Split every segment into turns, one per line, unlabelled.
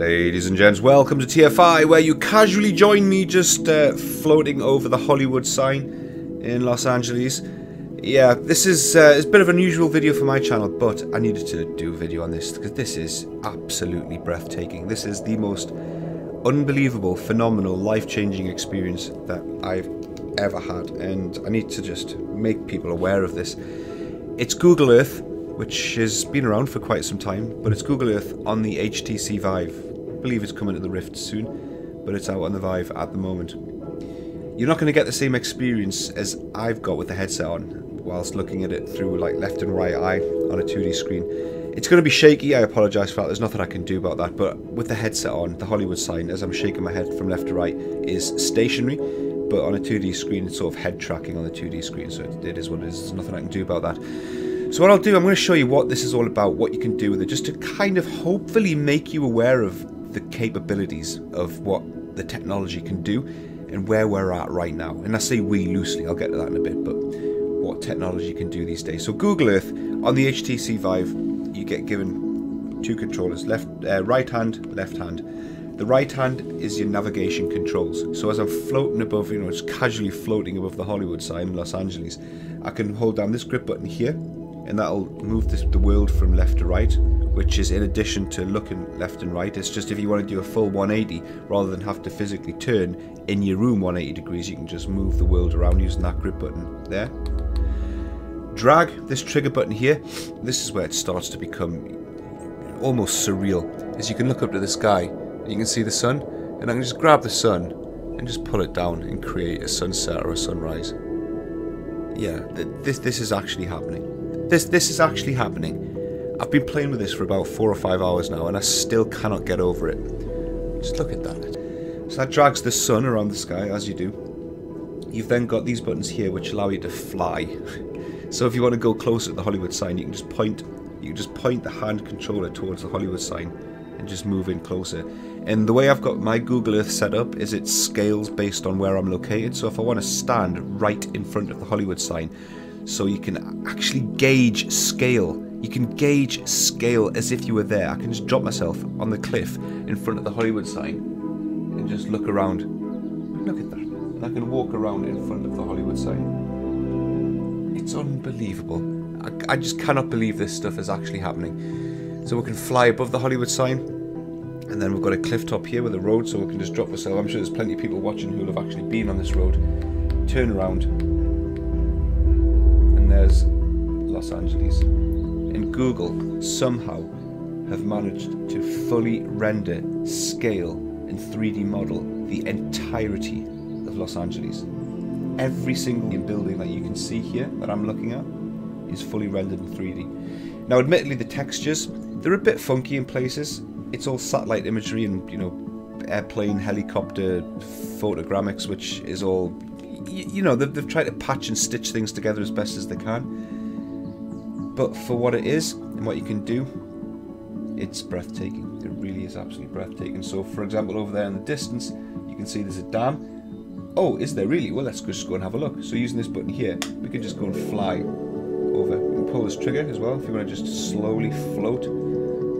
Ladies and gents, welcome to TFI, where you casually join me just floating over the Hollywood sign in Los Angeles. Yeah, this is it's a bit of an unusual video for my channel, but I needed to do a video on this because this is absolutely breathtaking. This is the most unbelievable, phenomenal, life-changing experience that I've ever had, and I need to just make people aware of this. It's Google Earth, which has been around for quite some time, but it's Google Earth on the HTC Vive. I believe it's coming to the Rift soon, but it's out on the Vive at the moment. You're not going to get the same experience as I've got with the headset on, whilst looking at it through like left and right eye on a 2D screen. It's going to be shaky, I apologise for that, there's nothing I can do about that, but with the headset on, the Hollywood sign, as I'm shaking my head from left to right, is stationary, but on a 2D screen it's sort of head tracking on the 2D screen, so it is what it is, there's nothing I can do about that. So what I'll do, I'm going to show you what this is all about, what you can do with it, just to kind of hopefully make you aware of the capabilities of what the technology can do and where we're at right now. And I say we loosely, I'll get to that in a bit, but what technology can do these days. So Google Earth, on the HTC Vive, you get given two controllers, right hand, left hand. The right hand is your navigation controls. So as I'm floating above, just casually floating above the Hollywood sign in Los Angeles, I can hold down this grip button here, and that'll move the world from left to right, which is in addition to looking left and right. It's just if you want to do a full 180, rather than have to physically turn in your room 180 degrees, you can just move the world around using that grip button there. Drag this trigger button here. This is where it starts to become almost surreal, as you can look up to the sky, you can see the sun, and I can just grab the sun and just pull it down and create a sunset or a sunrise. Yeah, this is actually happening. This is actually happening. I've been playing with this for about 4 or 5 hours now, and I still cannot get over it. Just look at that. So that drags the sun around the sky, as you do. You've then got these buttons here which allow you to fly. So if you want to go closer to the Hollywood sign, you can just point the hand controller towards the Hollywood sign and just move in closer. And the way I've got my Google Earth set up is it scales based on where I'm located. So if I want to stand right in front of the Hollywood sign, so you can actually gauge scale. You can gauge scale as if you were there. I can just drop myself on the cliff in front of the Hollywood sign and just look around. Look at that. And I can walk around in front of the Hollywood sign. It's unbelievable. I just cannot believe this stuff is actually happening. So we can fly above the Hollywood sign, and then we've got a cliff top here with a road, so we can just drop ourselves. I'm sure there's plenty of people watching who have actually been on this road. Turn around. There's Los Angeles, and Google somehow have managed to fully render, scale and 3D model the entirety of Los Angeles. Every single building that you can see here that I'm looking at is fully rendered in 3D. Now admittedly the textures, they're a bit funky in places. It's all satellite imagery and airplane, helicopter, photogrammics, which is all they've tried to patch and stitch things together as best as they can. But for what it is and what you can do, it's breathtaking. It really is absolutely breathtaking. So for example, over there in the distance, you can see there's a dam. Oh, is there really? Well, let's just go and have a look. So using this button here, we can just go and fly over. You can pull this trigger as well if you want to just slowly float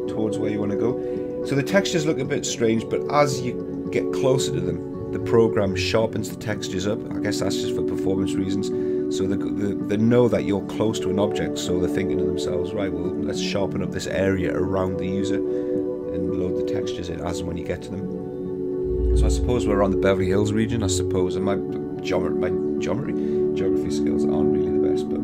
towards where you want to go. So the textures look a bit strange, but as you get closer to them, the program sharpens the textures up. I guess that's just for performance reasons. So they know that you're close to an object, so they're thinking to themselves, right, well, let's sharpen up this area around the user and load the textures in as and when you get to them. So I suppose we're on the Beverly Hills region, I suppose, and my geography skills aren't really the best, but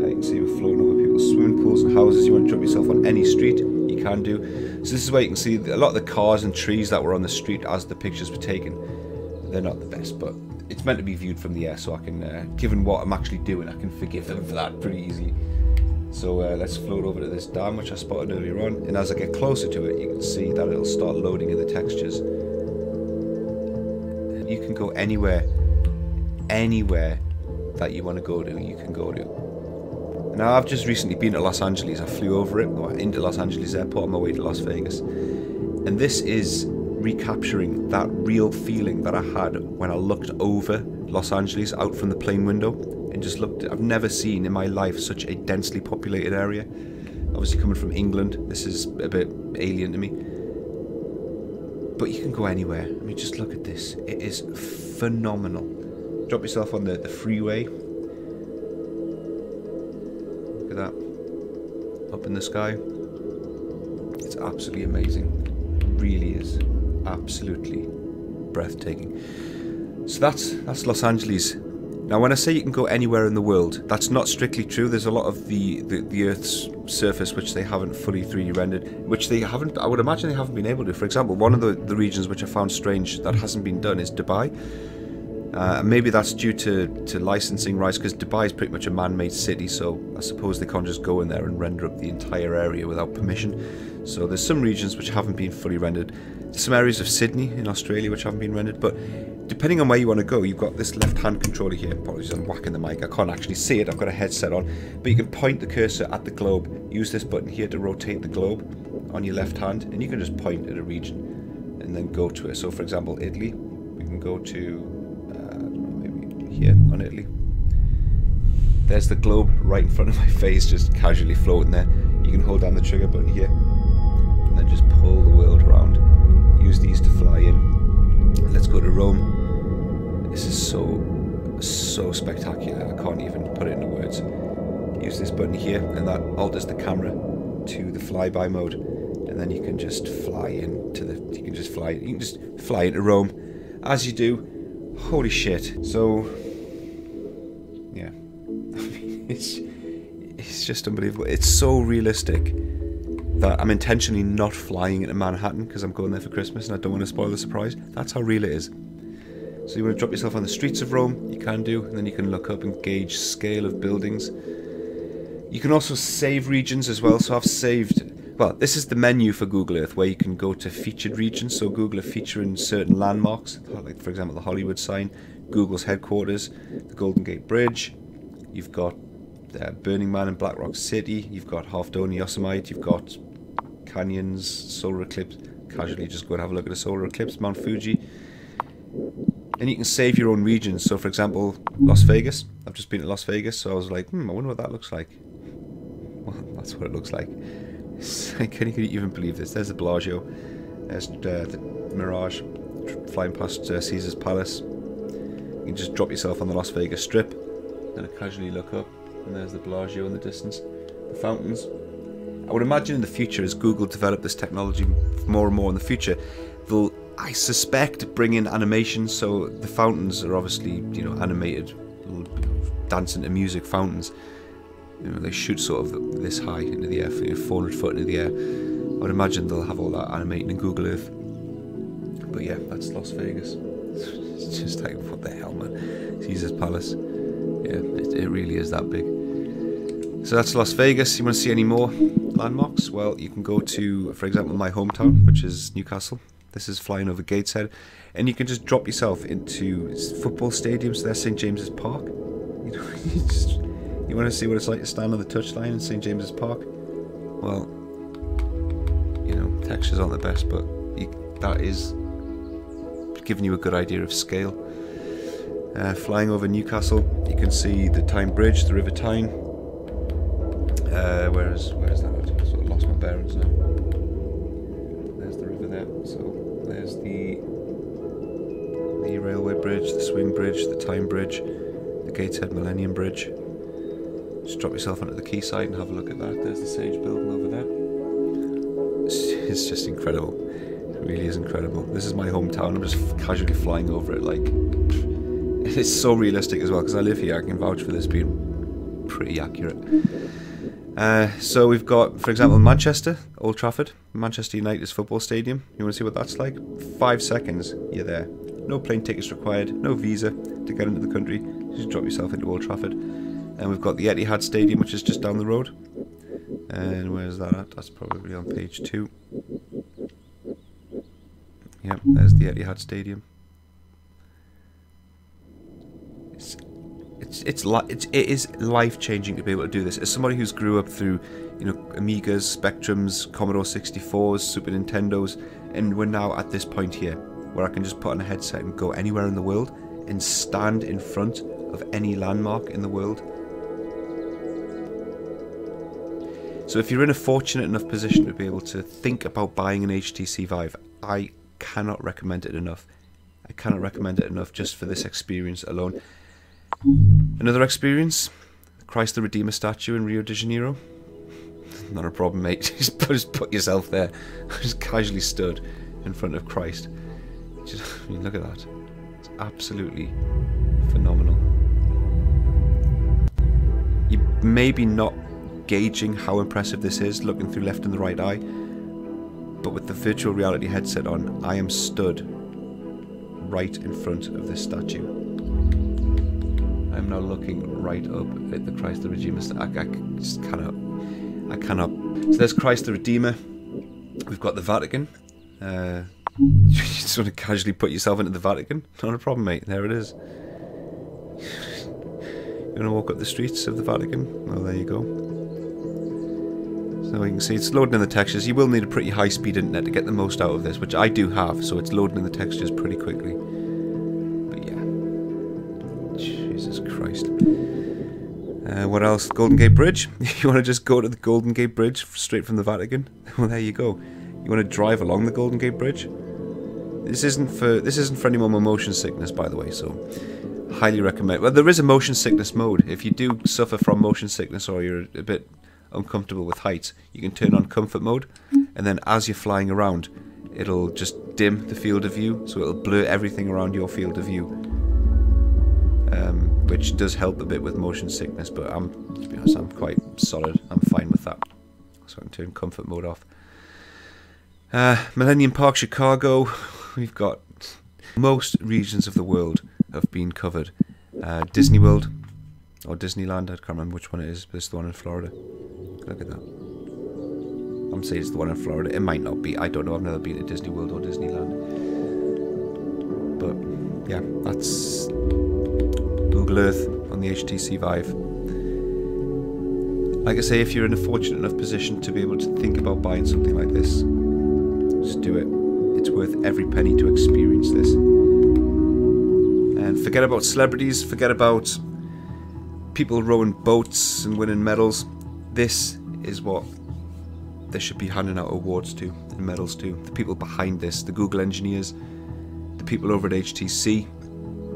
you can see we're floating over people's swimming pools and houses. You want to drop yourself on any street, you can do. So this is where you can see a lot of the cars and trees that were on the street as the pictures were taken. They're not the best, but it's meant to be viewed from the air, so I can, given what I'm actually doing, I can forgive them for that pretty easily. So let's float over to this dam, which I spotted earlier on, and as I get closer to it, you can see that it'll start loading in the textures. You can go anywhere that you want to go to, you can go to. Now, I've just recently been to Los Angeles. I flew over it, or into Los Angeles airport on my way to Las Vegas, and this is recapturing that real feeling that I had when I looked over Los Angeles out from the plane window and just looked. I've never seen in my life such a densely populated area. Obviously coming from England, this is a bit alien to me. But you can go anywhere. I mean, just look at this. It is phenomenal. Drop yourself on the freeway. Look at that. Up in the sky. It's absolutely amazing. It really is. Absolutely breathtaking. So that's Los Angeles. Now, when I say you can go anywhere in the world, that's not strictly true. There's a lot of the Earth's surface which they haven't fully 3D rendered, which they haven't, I would imagine they haven't been able to. For example, one of the regions which I found strange that hasn't been done is Dubai. Maybe that's due to licensing rights, because Dubai is pretty much a man-made city, so I suppose they can't just go in there and render up the entire area without permission. So there's some regions which haven't been fully rendered. There's some areas of Sydney in Australia which haven't been rendered, but depending on where you want to go, you've got this left-hand controller here. Apologies, I'm whacking the mic. I can't actually see it. I've got a headset on. But you can point the cursor at the globe. Use this button here to rotate the globe on your left hand, and you can just point at a region and then go to it. So, for example, Italy. We can go to maybe here on Italy. There's the globe right in front of my face, just casually floating there. You can hold down the trigger button here and then just pull the world around. Use these to fly in. Let's go to Rome. This is so spectacular. I can't even put it into words. Use this button here, and that alters the camera to the flyby mode, and then you can just fly into you can just fly into Rome as you do. Holy shit! So yeah, it's just unbelievable. It's so realistic that I'm intentionally not flying into Manhattan because I'm going there for Christmas and I don't want to spoil the surprise. That's how real it is. So you want to drop yourself on the streets of Rome, you can do, and then you can look up and gauge scale of buildings. You can also save regions as well, so I've saved, well, this is the menu for Google Earth where you can go to featured regions, so Google are featuring certain landmarks, like for example the Hollywood sign, Google's headquarters, the Golden Gate Bridge, you've got Burning Man in Black Rock City, you've got Half Dome Yosemite, you've got canyons, solar eclipse, casually just go and have a look at a solar eclipse, Mount Fuji. And you can save your own regions. So for example, Las Vegas. I've just been to Las Vegas, so I was like, I wonder what that looks like. Well, that's what it looks like. Can you even believe this? There's the Bellagio. There's the Mirage flying past Caesar's Palace. You can just drop yourself on the Las Vegas Strip and casually look up, and there's the Bellagio in the distance. The fountains. I would imagine in the future, as Google develop this technology more and more in the future, they'll, I suspect, bring in animation. So the fountains are obviously, animated, little dancing to music fountains. They shoot sort of this high into the air, 400 foot into the air. I would imagine they'll have all that animating in Google Earth. But yeah, that's Las Vegas. It's just like, what the hell, man? Caesar's Palace. Yeah, it really is that big. So that's Las Vegas. You want to see any more landmarks? Well, you can go to, for example, my hometown, which is Newcastle. This is flying over Gateshead, and you can just drop yourself into football stadiums. There's St James's Park. You want to see what it's like to stand on the touchline in St James's Park? Well, textures aren't the best, but that is giving you a good idea of scale. Flying over Newcastle, you can see the Tyne Bridge, the River Tyne. Where's that? I sort of lost my bearings now. There's the river there. So there's the railway bridge, the Swing Bridge, the Tyne Bridge, the Gateshead Millennium Bridge. Just drop yourself onto the quayside and have a look at that. There's the Sage Building over there. It's just incredible. It really is incredible. This is my hometown. I'm just casually flying over it. Like, it's so realistic as well, because I live here. I can vouch for this being pretty accurate. So we've got, for example, Manchester, Old Trafford, Manchester United's football stadium. You want to see what that's like? 5 seconds, you're there. No plane tickets required, no visa to get into the country. Just drop yourself into Old Trafford. And we've got the Etihad Stadium, which is just down the road. And where's that at? That's probably on page 2. Yep, there's the Etihad Stadium. It is life-changing to be able to do this. As somebody who's grew up through, Amigas, Spectrums, Commodore 64s, Super Nintendos, and we're now at this point here where I can just put on a headset and go anywhere in the world and stand in front of any landmark in the world. So if you're in a fortunate enough position to be able to think about buying an HTC Vive, I cannot recommend it enough. I cannot recommend it enough just for this experience alone. Another experience, Christ the Redeemer statue in Rio de Janeiro. Not a problem, mate. Just put yourself there. Just casually stood in front of Christ. I mean, look at that. It's absolutely phenomenal. You may be not gauging how impressive this is looking through left and the right eye, but with the virtual reality headset on, I am stood right in front of this statue. I'm now looking right up at the Christ the Redeemer. I just cannot. I cannot. So there's Christ the Redeemer. We've got the Vatican. You just want to casually put yourself into the Vatican? Not a problem, mate. There it is. You want to walk up the streets of the Vatican? Well, there you go. So you can see it's loading in the textures. You will need a pretty high-speed internet to get the most out of this, which I do have, so it's loading in the textures pretty quickly. But yeah. Jesus Christ. What else? Golden Gate Bridge. You want to just go to the Golden Gate Bridge straight from the Vatican? Well, there you go. You want to drive along the Golden Gate Bridge? This isn't for anyone with motion sickness, by the way. So, highly recommend. Well, there is a motion sickness mode. If you do suffer from motion sickness or you're a bit uncomfortable with heights, you can turn on comfort mode, and then as you're flying around, it'll just dim the field of view, so it'll blur everything around your field of view. Which does help a bit with motion sickness, but to be honest, I'm quite solid. I'm fine with that. So I can turn comfort mode off. Millennium Park, Chicago. We've got most regions of the world have been covered. Disney World or Disneyland, I can't remember which one it is, but it's the one in Florida. Look at that. I'm saying it's the one in Florida. It might not be. I don't know. I've never been to Disney World or Disneyland. But yeah, that's Google Earth on the HTC Vive. Like I say, if you're in a fortunate enough position to be able to think about buying something like this, just do it. It's worth every penny to experience this. And forget about celebrities, forget about people rowing boats and winning medals. This is what they should be handing out awards to and medals to. The people behind this, the Google engineers, the people over at HTC,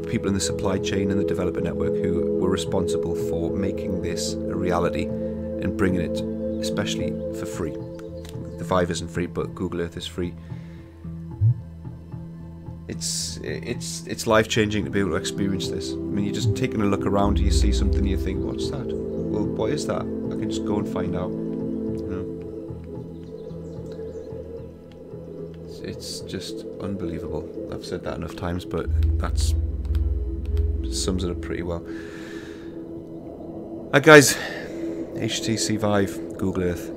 people in the supply chain and the developer network who were responsible for making this a reality and bringing it, especially for free. The Vive isn't free, but Google Earth is free. It's life-changing to be able to experience this. I mean, you're just taking a look around, you see something, you think, what's that? Well, what is that? I can just go and find out. It's just unbelievable. I've said that enough times, but that sums it up pretty well. Alright guys, HTC Vive, Google Earth.